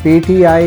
PTI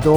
2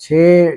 6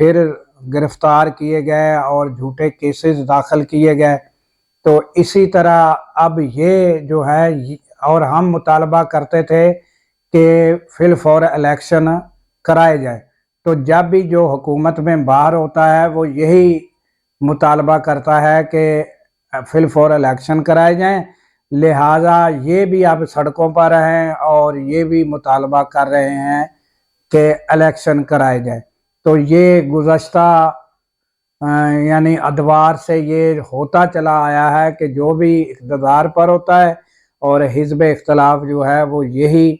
پھر گرفتار کیے گئے اور جھوٹے کیسز داخل کیے گئے۔ تو اسی طرح اب یہ جو ہے، اور ہم مطالبہ کرتے تھے کہ فی الفور الیکشن کرائے جائے۔ تو جب بھی جو حکومت میں باہر ہوتا ہے وہ یہی مطالبہ کرتا ہے کہ فی الفور الیکشن کرائے جائیں، لہٰذا یہ بھی اب سڑکوں پر ہیں اور یہ بھی مطالبہ کر رہے ہیں کہ الیکشن کرائے جائے۔ تو یہ گزشتہ یعنی ادوار سے یہ ہوتا چلا آیا ہے کہ جو بھی اقتدار پر ہوتا ہے اور حزب اختلاف جو ہے وہ یہی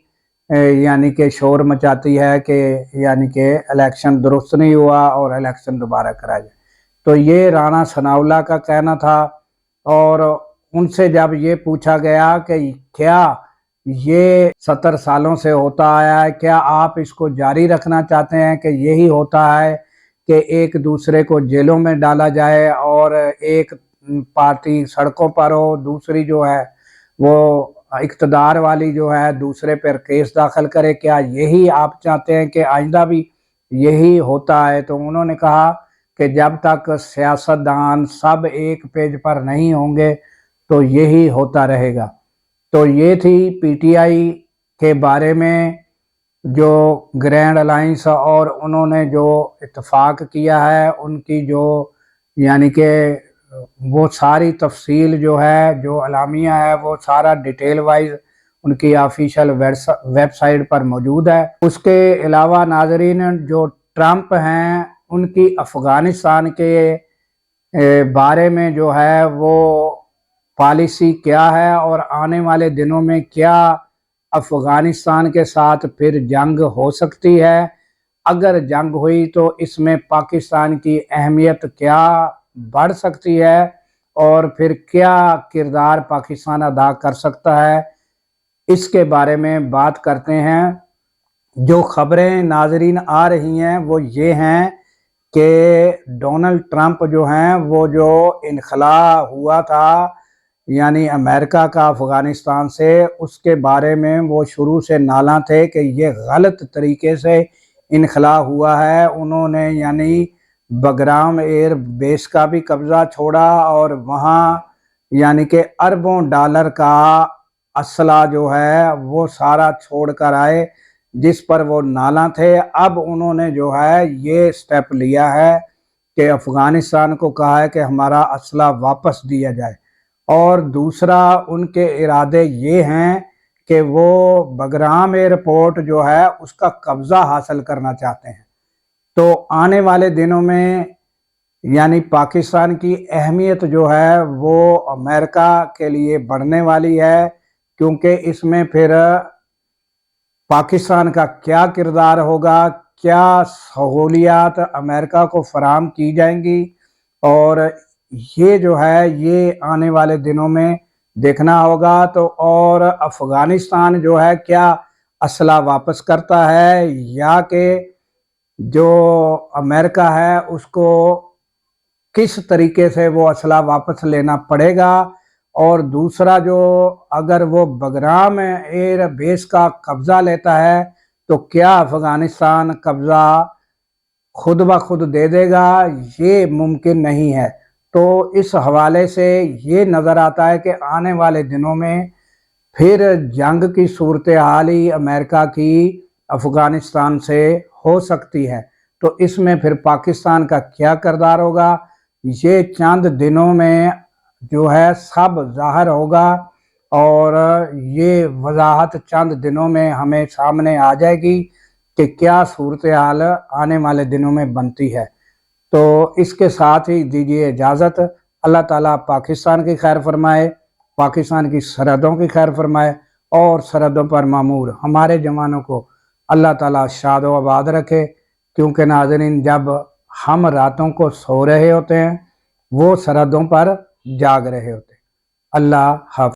یعنی کہ شور مچاتی ہے کہ یعنی کہ الیکشن درست نہیں ہوا اور الیکشن دوبارہ کرایا جائے۔ تو یہ رانا ثناء اللہ کا کہنا تھا، اور ان سے جب یہ پوچھا گیا کہ کیا یہ 70 سالوں سے ہوتا آیا ہے، کیا آپ اس کو جاری رکھنا چاہتے ہیں کہ یہی ہوتا ہے کہ ایک دوسرے کو جیلوں میں ڈالا جائے اور ایک پارٹی سڑکوں پر ہو، دوسری جو ہے وہ اقتدار والی جو ہے دوسرے پر کیس داخل کرے، کیا یہی آپ چاہتے ہیں کہ آئندہ بھی یہی ہوتا ہے؟ تو انہوں نے کہا کہ جب تک سیاستدان سب ایک پیج پر نہیں ہوں گے تو یہی ہوتا رہے گا۔ تو یہ تھی پی ٹی آئی کے بارے میں جو گرینڈ الائنس اور انہوں نے جو اتفاق کیا ہے، ان کی جو یعنی کہ وہ ساری تفصیل جو ہے، جو اعلامیہ ہے، وہ سارا ڈیٹیل وائز ان کی آفیشیل ویب سائٹ پر موجود ہے۔ اس کے علاوہ ناظرین، جو ٹرمپ ہیں ان کی افغانستان کے بارے میں جو ہے وہ پالیسی کیا ہے اور آنے والے دنوں میں کیا افغانستان کے ساتھ پھر جنگ ہو سکتی ہے، اگر جنگ ہوئی تو اس میں پاکستان کی اہمیت کیا بڑھ سکتی ہے اور پھر کیا کردار پاکستان ادا کر سکتا ہے، اس کے بارے میں بات کرتے ہیں۔ جو خبریں ناظرین آ رہی ہیں وہ یہ ہیں کہ ڈونلڈ ٹرمپ جو ہیں وہ جو انخلاء ہوا تھا یعنی امریکہ کا افغانستان سے، اس کے بارے میں وہ شروع سے نالاں تھے کہ یہ غلط طریقے سے انخلاء ہوا ہے۔ انہوں نے یعنی بگرام ایئر بیس کا بھی قبضہ چھوڑا اور وہاں یعنی کہ اربوں ڈالر کا اسلحہ جو ہے وہ سارا چھوڑ کر آئے، جس پر وہ نالاں تھے۔ اب انہوں نے جو ہے یہ سٹیپ لیا ہے کہ افغانستان کو کہا ہے کہ ہمارا اسلحہ واپس دیا جائے، اور دوسرا ان کے ارادے یہ ہیں کہ وہ بگرام ایئرپورٹ جو ہے اس کا قبضہ حاصل کرنا چاہتے ہیں۔ تو آنے والے دنوں میں یعنی پاکستان کی اہمیت جو ہے وہ امریکہ کے لیے بڑھنے والی ہے، کیونکہ اس میں پھر پاکستان کا کیا کردار ہوگا، کیا سہولیات امریکہ کو فراہم کی جائیں گی، اور یہ جو ہے یہ آنے والے دنوں میں دیکھنا ہوگا۔ تو اور افغانستان جو ہے کیا اسلحہ واپس کرتا ہے یا کہ جو امریکہ ہے اس کو کس طریقے سے وہ اسلحہ واپس لینا پڑے گا، اور دوسرا جو اگر وہ بگرام ایئر بیس کا قبضہ لیتا ہے تو کیا افغانستان قبضہ خود بخود دے دے گا؟ یہ ممکن نہیں ہے۔ تو اس حوالے سے یہ نظر آتا ہے کہ آنے والے دنوں میں پھر جنگ کی صورتحال ہی امریکہ کی افغانستان سے ہو سکتی ہے۔ تو اس میں پھر پاکستان کا کیا کردار ہوگا، یہ چند دنوں میں جو ہے سب ظاہر ہوگا، اور یہ وضاحت چند دنوں میں ہمیں سامنے آ جائے گی کہ کیا صورتحال آنے والے دنوں میں بنتی ہے۔ تو اس کے ساتھ ہی دیجیے اجازت۔ اللہ تعالیٰ پاکستان کی خیر فرمائے، پاکستان کی سرحدوں کی خیر فرمائے، اور سرحدوں پر معمور ہمارے جوانوں کو اللہ تعالیٰ شاد و آباد رکھے، کیونکہ ناظرین جب ہم راتوں کو سو رہے ہوتے ہیں وہ سرحدوں پر جاگ رہے ہوتے ہیں۔ اللہ حافظ۔